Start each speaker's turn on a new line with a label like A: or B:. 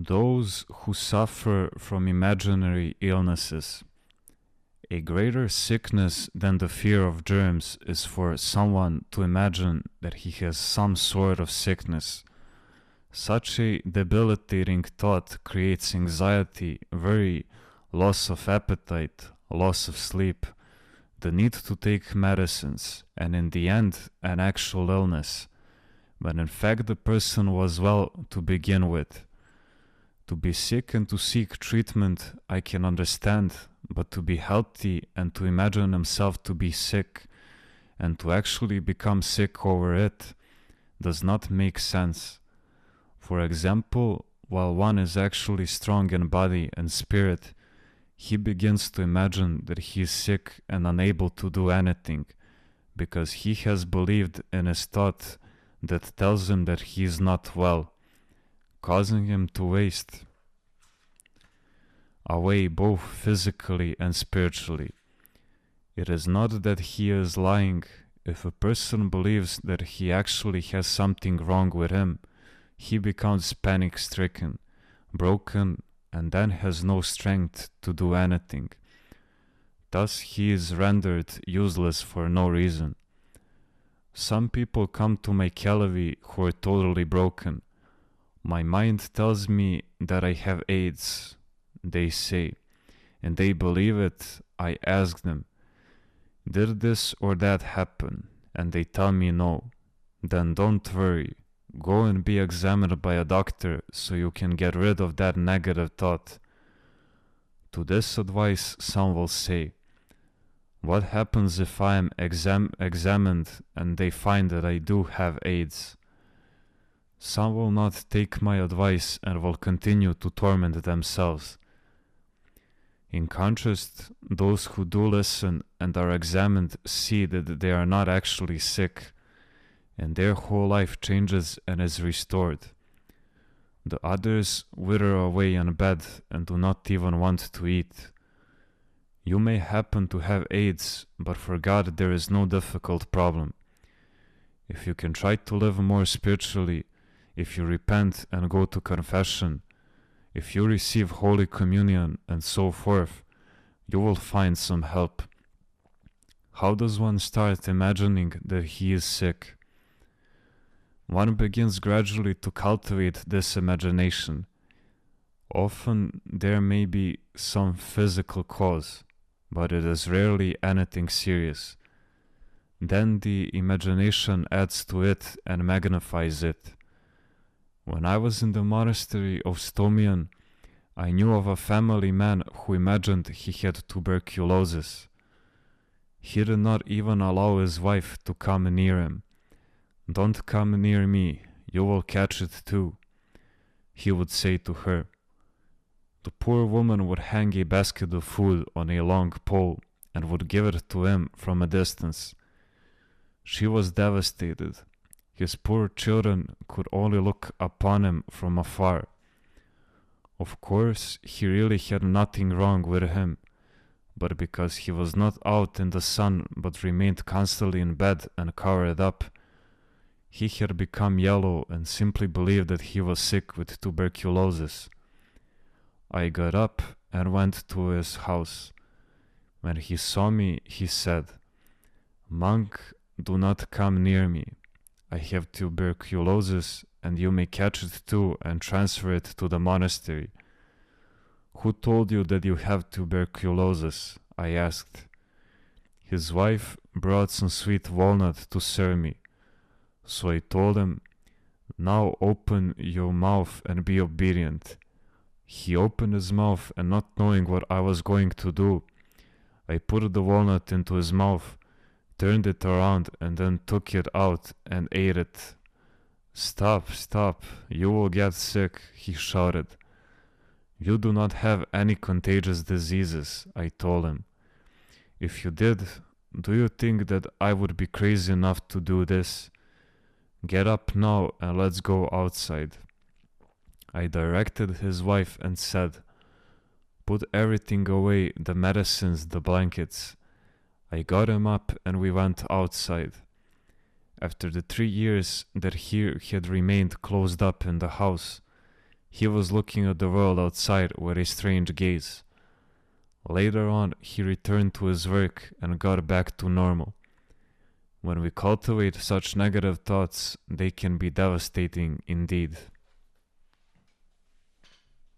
A: Those who suffer from imaginary illnesses. A greater sickness than the fear of germs is for someone to imagine that he has some sort of sickness. Such a debilitating thought creates anxiety, worry, loss of appetite, loss of sleep, the need to take medicines, and in the end, an actual illness, when in fact the person was well to begin with. To be sick and to seek treatment, I can understand, but to be healthy and to imagine himself to be sick and to actually become sick over it does not make sense. For example, while one is actually strong in body and spirit, he begins to imagine that he is sick and unable to do anything because he has believed in his thought that tells him that he is not well, causing him to waste away both physically and spiritually. It is not that he is lying. If a person believes that he actually has something wrong with him, he becomes panic-stricken, broken, and then has no strength to do anything. Thus he is rendered useless for no reason. Some people come to my Kelevi who are totally broken. My mind tells me that I have AIDS, they say, and they believe it. I ask them, did this or that happen? And they tell me no. Then don't worry. Go and be examined by a doctor so you can get rid of that negative thought. To this advice, some will say, what happens if I am examined and they find that I do have AIDS? Some will not take my advice and will continue to torment themselves. In contrast, those who do listen and are examined see that they are not actually sick, and their whole life changes and is restored. The others wither away in bed and do not even want to eat. You may happen to have AIDS, but for God there is no difficult problem. If you can try to live more spiritually, if you repent and go to confession, if you receive Holy Communion and so forth, you will find some help. How does one start imagining that he is sick? One begins gradually to cultivate this imagination. Often there may be some physical cause, but it is rarely anything serious. Then the imagination adds to it and magnifies it. When I was in the monastery of Stomian, I knew of a family man who imagined he had tuberculosis. He did not even allow his wife to come near him. Don't come near me, you will catch it too, he would say to her. The poor woman would hang a basket of food on a long pole and would give it to him from a distance. She was devastated. His poor children could only look upon him from afar. Of course, he really had nothing wrong with him, but because he was not out in the sun but remained constantly in bed and covered up, he had become yellow and simply believed that he was sick with tuberculosis. I got up and went to his house. When he saw me, he said, "Monk, do not come near me. I have tuberculosis and you may catch it too and transfer it to the monastery." "Who told you that you have tuberculosis?" I asked. His wife brought some sweet walnut to serve me. So I told him, "Now open your mouth and be obedient." He opened his mouth, and not knowing what I was going to do, I put the walnut into his mouth, turned it around, and then took it out and ate it. "Stop, stop, you will get sick," he shouted. "You do not have any contagious diseases," I told him. "If you did, do you think that I would be crazy enough to do this? Get up now and let's go outside." I directed his wife and said, "Put everything away, the medicines, the blankets." I got him up and we went outside. After the 3 years that he had remained closed up in the house, He was looking at the world outside with a strange gaze. Later on, he returned to his work and got back to normal. When we cultivate such negative thoughts, they can be devastating indeed.